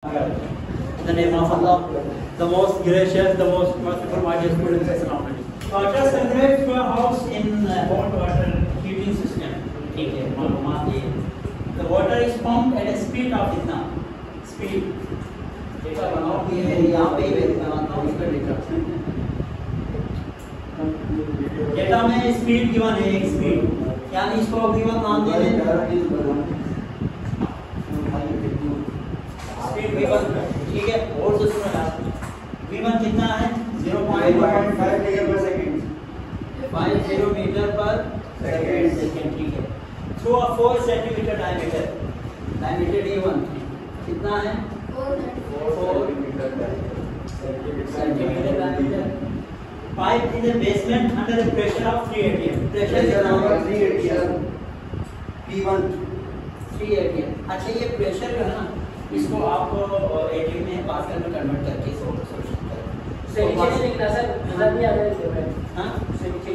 In the name of Allah, the most gracious, the most merciful, my dear students, Assalamu alaikum. Just consider your house in hot water heating system. ठीक है, मालूमात ये. The water is pumped at a speed of कितना? Speed. Data बनाओ कि ये यहाँ पे ही बनाता हूँ इसका डेटा. डेटा में स्पीड गिवन है एक स्पीड, यानी इसको गिवन नाम दे दें. V1 ठीक है, और से सुनो V1 कितना है 0.5 मीटर पर सेकंड 50 मीटर पर सेकंड ठीक है. Through a 4 centimetre diameter D1 कितना है 4 centimetre diameter. Pipe in the basement under the pressure of 3 atm. Pressure कितना है 3 atm P1 3 atm. अच्छा ये प्रेशर जो है ना इसको आप एटीएम में पास्कल में कन्वर्ट करके सॉल्यूशन करें. से नीचे लिखना सर नजर नहीं आ रहा है. हां से नीचे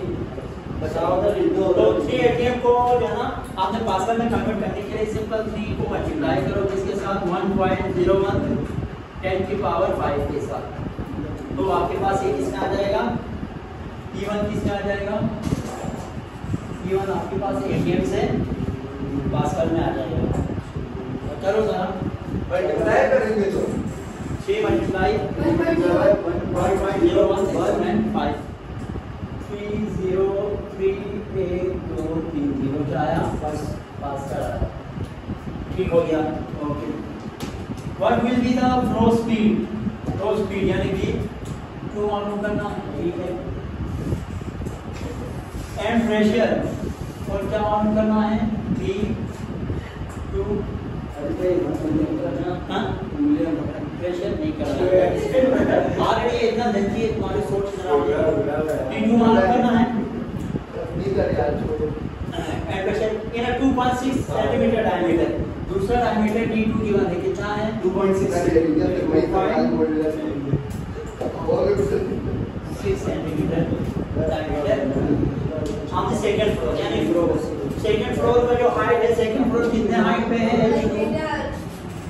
बताओ तो 3 एटीएम को जो है ना आपने पास्कल में कन्वर्ट करने के लिए सिंपल 3 को मल्टीप्लाई करो किसके साथ 1.01 10 की पावर 5 के साथ. तो आपके पास ये किसका आ जाएगा P1 किसका आ जाएगा P1 आपके पास एटीएम से पास्कल में आ जाएगा. करो जरा मल्टीप्लाई करेंगे तो 6 मल्टीप्लाई 1.01 3038230 क्या आया फर्स्ट पास का ठीक हो गया. Okay what will be the flow speed यानी कि फ्लो मालूम करना ठीक है. एंड प्रेशर और क्या मालूम करना है V2 प्रेशर नहीं करना ऑलरेडी इतना जल्दी है तुम्हारी सोच D2 मालूम करना है and pressure in 2.6 centimetre diameter. दूसरा डायमीटर D2 गिवन है कितना है 2.6 सेंटीमीटर डायमीटर. हम सेकंड फ्लोर यानी सेकंड फ्लोर का जो हाइट है सेकंड फ्लोर कितने हाइट पे है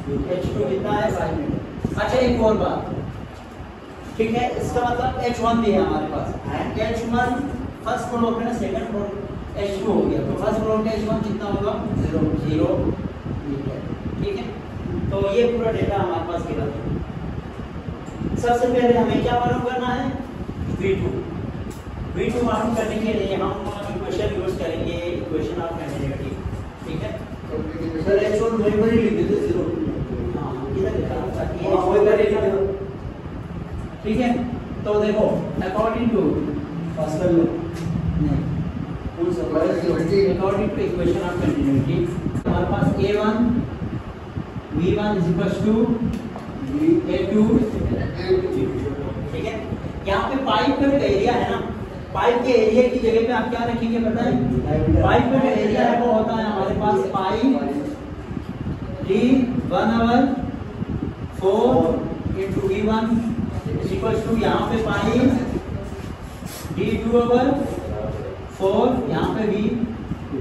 H2 कितना है 5 मीटर. अच्छा एक और बात ठीक है, इसका मतलब H1 भी है हमारे पास. H1 फर्स्ट फ्लोर पे ना सेकंड फ्लोर H2 हो गया तो फर्स्ट फ्लोर पे H1 कितना होगा 0 मीटर. ठीक है, तो ये पूरा डेटा हमारे पास गिवन है. सबसे पहले हमें क्या मालूम करना है V2 मालूम करने के लिए हम इक्वेशन यूज करेंगे इक्वेशन ऑफ कंटिन्यूटी. ठीक है, सर H1 वही लिख देते 0. हां इधर लिखा ताकि ये वही लिख दो. ठीक है, तो देखो अकॉर्डिंग टू पास्कल लॉ नहीं कौन सा according to equation of continuity हमारे पास A1 V1 A2 ठीक है. यहाँ पे पाइप का जो एरिया है ना पाइप के एरिया की जगह पे आप क्या रखेंगे पता है पाइप का जो एरिया है वो होता है हमारे पास pipe D1/4 into V1 is equals to यहाँ पे पाइप D2/4 यहाँ पे V.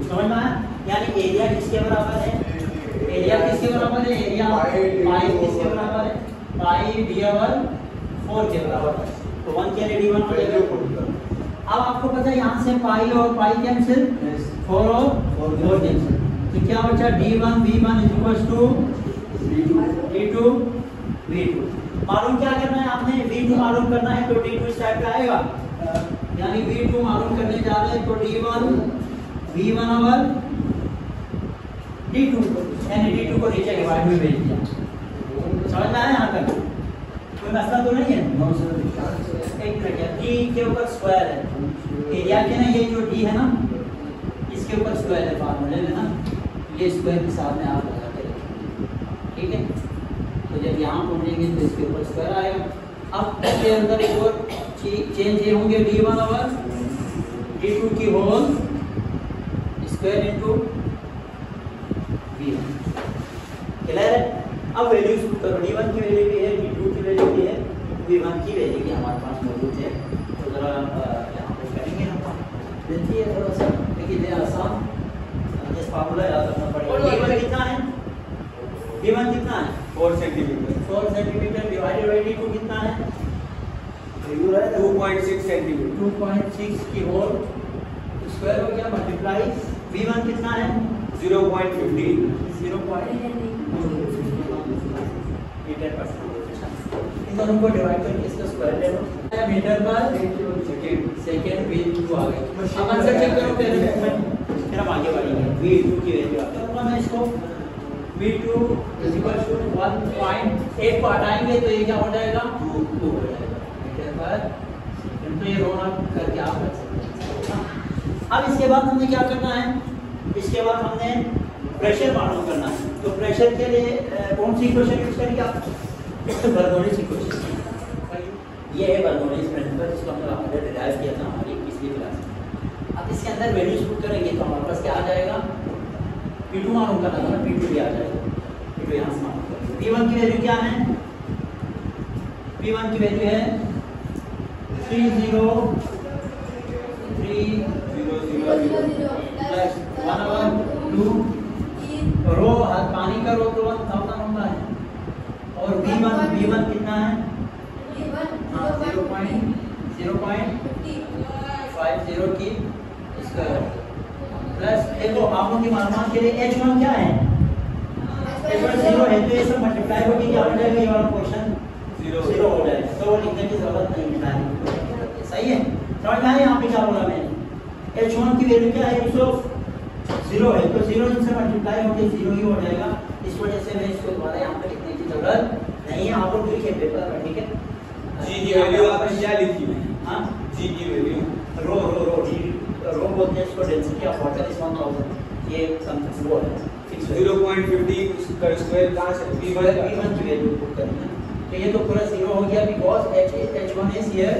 समझ में आया, यानी एरिया किसके बराबर है एरिया पाइप किसके बराबर है पाइप D/4 के बराबर है. तो 1 के लिए D1 हो जाएगा. अब आपको पता है यहाँ से पाई और पाई कैंसिल 4 और 4 कैंसिल तो क्या बचा D1 V1 is equals to D2 V2. मालूम क्या करना है आपने V2 मालूम करना है तो D2 इस टाइप का आएगा. यानी V2 मालूम करने जा रहे हैं तो D1 V1/D2 यानी D2 को नीचे के बारे में भेज दिया. समझ में आया यहाँ तक कोई मसला तो नहीं है. एक मिनट D के ऊपर स्क्वायर है एरिया के ना ये जो D है ना इसके ऊपर स्क्वायर है फार्मूले में ना ये स्क्वायर के साथ में आप लगाते हैं. ठीक है, तो जब यहाँ पहुँचेंगे तो इसके ऊपर स्क्वायर आएगा. अब इसके अंदर एक और चेंज ये होंगे D1/D2 की whole square into V1. Clear है. अब वैल्यूज पुट करो D1 की वैल्यू भी है D2 की वैल्यू भी है V1 की वैल्यू भी हमारे पास मौजूद है. तो जरा यहाँ पे करेंगे हम देखिए थोड़ा सा लेकिन ये आसान इस फार्मूला याद रखना पड़ेगा. D1 कितना है V1 कितना है 4 centimetre. 4 centimetre divided by d2 कितना है 2.6 सेंटीमीटर 2.6 की होल स्क्वायर हो गया मल्टीप्लाई v1 कितना है 0.15 मीटर पर इन दोनों को डिवाइड करके इसका स्क्वायर ले लो मीटर पर सेकंड v2 आ गया। अब आंसर चेक करो फिर हम आगे बढ़ेंगे v2 की वैल्यू आता है मैं इसको v2 1.8 को हटाएंगे तो ये क्या हो जाएगा 2 हो जाएगा मीटर पर सेकंड। तो ये रो आप करके आप रख सकते हैं। अब इसके बाद हमने क्या करना है इसके बाद हमने प्रेशर मालूम करना है। तो प्रेशर के लिए कौन सी इक्वेशन यूज करेंगे आप बर्नौलीज इक्वेशन ये है बर्नौलीज प्रिंसिपल जिसको हमने आपने डिराइव किया था हमारी पिछली क्लास में। अब इसके अंदर वैल्यूज पुट करेंगे तो हमारे पास क्या आ जाएगा P2 मालूम करना था ना P2 भी आ जाएगा P2 यहाँ से मालूम करेंगे। P1 की वैल्यू क्या है P1 की वैल्यू है 30300 प्लस 1/2 रो पानी का रो तो 1000 होता है और V1 कितना है 0.50 की स्क्वायर प्लस देखो आप लोगों की मालूमात के लिए H1 क्या है H1 0 है तो ये सब मल्टीप्लाई होके क्या हो जाएगा ये वाला क्वेश्चन 0 हो जाएगा तो वो लिखने की जरूरत नहीं मिटाने सही है। समझ में आया यहाँ पे क्या बोला मैंने H1 की वैल्यू क्या है 0 है तो 0 इनसे मल्टीप्लाई होके 0 ही हो जाएगा। इस वजह से मैं इसको दोबारा यहाँ पे लिखने की जरूरत नहीं है आप लोग लिखे पेपर में ठीक है। जी की वैल्यू आपने क्या लिखी है हां जी की वैल्यू रो बोलते हैं इसको डेंसिटी ऑफ वाटर इज 1000 ये समथिंग वो है 0.50 का स्क्वायर कहां से v1 की वैल्यू पुट करनी है तो ये तो पूरा 0 हो गया बिकॉज़ h1 इज हियर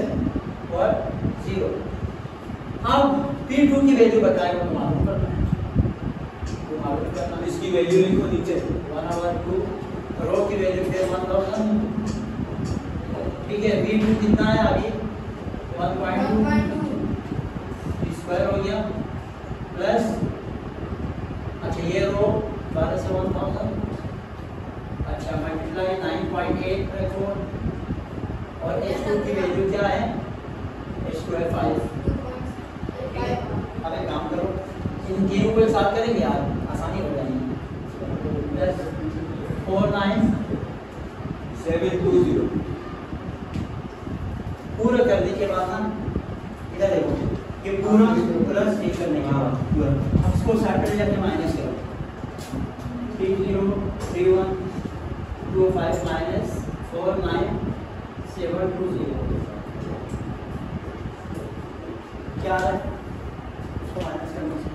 और 0। अब p2 की वैल्यू बताएं वो मालूम करना है इसकी वैल्यू लिखो नीचे 1/2 रो की वैल्यू फिर 1000 ठीक है v2 कितना है अभी 1.2 स्क्वायर हो गया प्लस अच्छा ये रो 12 से 1000 अच्छा मल्टीप्लाई 9.8 रखो और h2 की वैल्यू क्या है h2 है 5 ठीक है। अब एक काम करो इन तीनों को एक साथ करेंगे यार आसानी हो जाएगी प्लस 49720 पूरा करने के बाद ना इधर देखो ये पूरा प्लस नहीं करने के बाद पूरा अब इसको सैटरडे जाके माइनस करो 303125 माइनस 49720 क्या है इसको माइनस करने से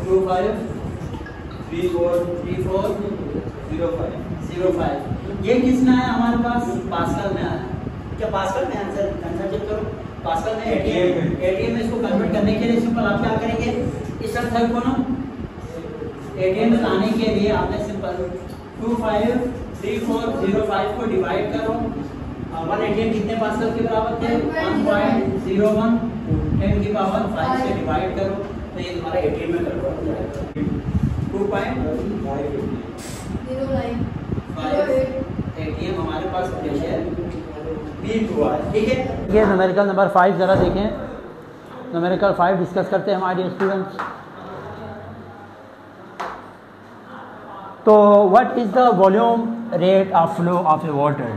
253405 ये किसमें आया हमारे पास पास्कल में आया क्या पास्कल में आंसर चेक करो पास्कल में एटीएम में इसको कन्वर्ट करने के लिए सिंपल आप क्या करेंगे इस अर्थर को ना एटीएम में लाने के लिए आपने सिंपल 253405 को डिवाइड करो 188 कितने पास्कल के बराबर थे 1.01 10 की पावर 5 से डिवाइड करो तो ये तुम्हारा एटीएम में कन्वर्ट हो जाएगा 2.5 एटीएम हमारे पास प्रेशर V2 है ठीक है। ये न्यूमेरिकल नंबर 5 ज़रा देखें न्यूमेरिकल 5 डिस्कस करते हैं हमारे स्टूडेंट्स। तो what is the volume rate of flow of A water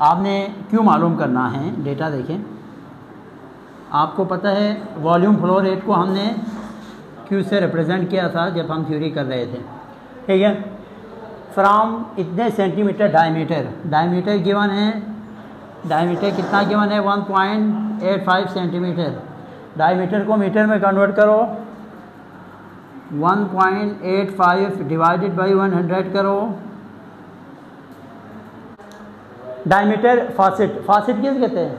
आपने क्यों मालूम करना है डेटा देखें। आपको पता है वॉल्यूम फ्लो रेट को हमने क्यू से रिप्रेजेंट किया था जब हम थ्योरी कर रहे थे ठीक है। फ्रॉम इतने सेंटीमीटर डायमीटर गिवन है डायमीटर कितना गिवन है 1.85 सेंटीमीटर डायमीटर को मीटर में कन्वर्ट करो 1.85 डिवाइडेड बाई 100 करो। डायमीटर फासेट किस कहते हैं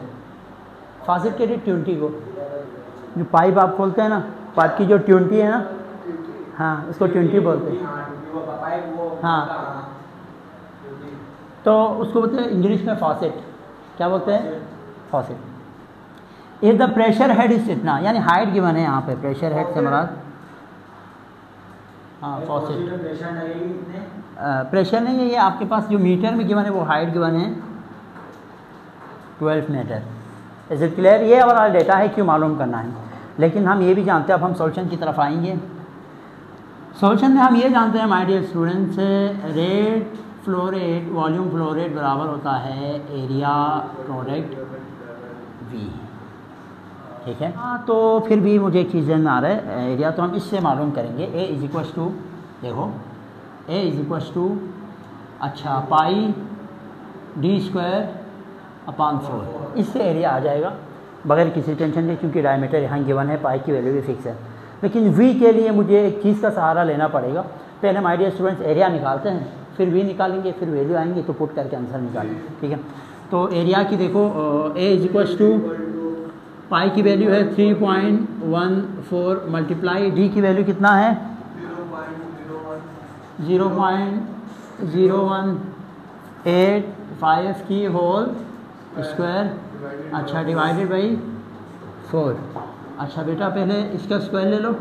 फासेट के लिए ट्यूनिटी को जो पाइप आप खोलते हैं ना पाइप की जो ट्यूनिटी है ना हाँ उसको ट्यूनिटी बोलते हैं हाँ तो उसको बोलते हैं इंग्लिश में फासेट क्या बोलते हैं faucet. If the pressure head is इतना यानी हाइट गिवन है यहाँ पे प्रेशर हेड से मराद हाँ फॉसेट प्रेशर नहीं है, ये आपके पास जो मीटर में गिवन है वो हाइट गिवन है 12 मीटर। Is it clear? ये वाला डेटा है, क्यों मालूम करना है। लेकिन हम ये भी जानते हैं, अब हम सॉल्यूशन की तरफ आएंगे। सॉल्यूशन में हम ये जानते हैं my dear students, rate flow rate volume flow rate बराबर होता है एरिया प्रोडक्ट वी। ठीक है, हाँ, तो फिर भी मुझे एक चीज़ में आ रहा है, एरिया तो हम इससे मालूम करेंगे। ए इज इक्वस टू, देखो ए इज इक्वस टू अच्छा पाई डी स्क्वायर अपॉन 4, इससे एरिया आ जाएगा बगैर किसी टेंशन के, क्योंकि डायमीटर यहाँ गिवन है, पाई की वैल्यू भी फिक्स है। लेकिन वी के लिए मुझे एक चीज़ का सहारा लेना पड़ेगा। पहले माय डियर स्टूडेंट्स एरिया निकालते हैं, फिर वी निकालेंगे, फिर वैल्यू आएंगे तो पुट करके आंसर निकालेंगे। ठीक है, तो एरिया की देखो ए इज इक्वस टू पाई की वैल्यू है 3.14 मल्टीप्लाई डी की वैल्यू कितना है 0.0185 की होल स्क्वायर, अच्छा डिवाइडेड बाई 4। अच्छा बेटा पहले इसका स्क्वायर ले लो,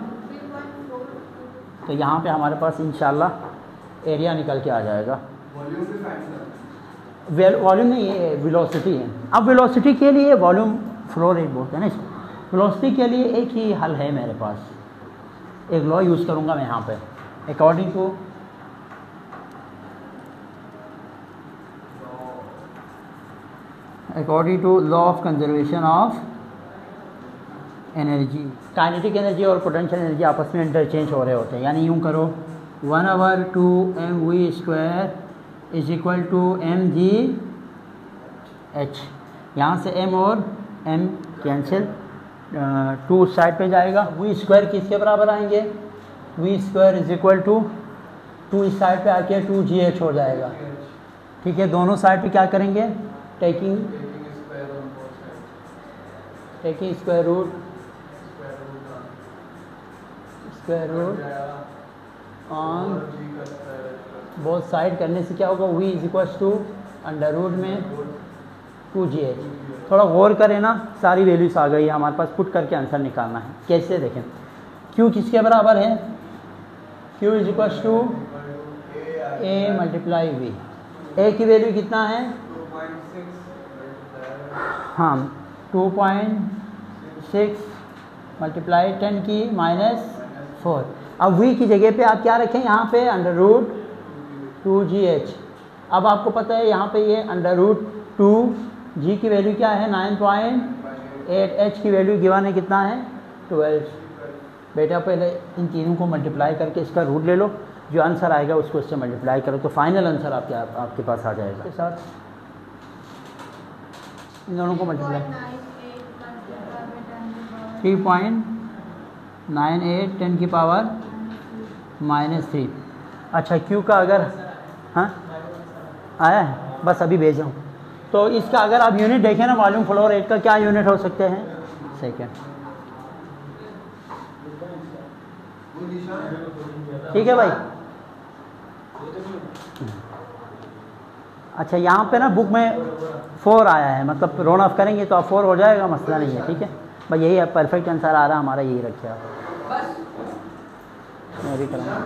तो यहाँ पे हमारे पास इंशाल्लाह एरिया निकल के आ जाएगा। वॉल्यूम नहीं, ये वेलोसिटी है। अब वेलोसिटी के लिए वॉल्यूम फ्लो रेट बोलते हैं ना इसको। वेलोसिटी के लिए एक ही हल है मेरे पास, एक लॉ यूज़ करूँगा मैं यहाँ पे। According to law of conservation of energy, kinetic energy और पोटेंशियल एनर्जी आपस में इंटरचेंज हो रहे होते हैं। यानी यूँ करो 1/2mv² is equal to mgh। यहाँ से m और m कैंसिल, 2 साइड पे जाएगा। v² किसके बराबर आएंगे, v² इज इक्वल टू 2 इस साइड पे आके 2gh हो जाएगा। ठीक है, दोनों साइड पे क्या करेंगे, taking square root on both side करने से क्या होगा, v is equal to under root में 2gh। थोड़ा गौर करें ना, सारी वैल्यूज आ गई है हमारे पास, पुट करके आंसर निकालना है। कैसे देखें, q किसके बराबर है, q is equal to a multiply v। a की वैल्यू कितना है, हाँ 2.6 मल्टीप्लाई 10 की -4। अब v की जगह पे आप क्या रखें, यहाँ पे अंडर रूट 2gh। अब आपको पता है यहाँ पे ये अंडर रूट 2, g की वैल्यू क्या है 9.8, h की वैल्यू गिवन है कितना है 12। बेटा पहले इन तीनों को मल्टीप्लाई करके इसका रूट ले लो, जो आंसर आएगा उसको इससे मल्टीप्लाई करो, तो फाइनल आंसर आपके पास आ जाएगा। इसके साथ इन दोनों को मल्टीप्लाई 3.98 10 की पावर -3। अच्छा q का अगर हाँ आया है, बस अभी भेज रहा हूँ। तो इसका अगर आप यूनिट देखें ना, वॉल्यूम फ्लो रेट का क्या यूनिट हो सकते हैं, सेकेंड। ठीक है भाई। अच्छा यहाँ पे ना बुक में 4 आया है, मतलब रोन ऑफ करेंगे तो आप 4 हो जाएगा, मसला नहीं है। ठीक है भाई, यही परफेक्ट आंसर आ रहा है हमारा, यही रखिए आप, मैं भी करूँगा।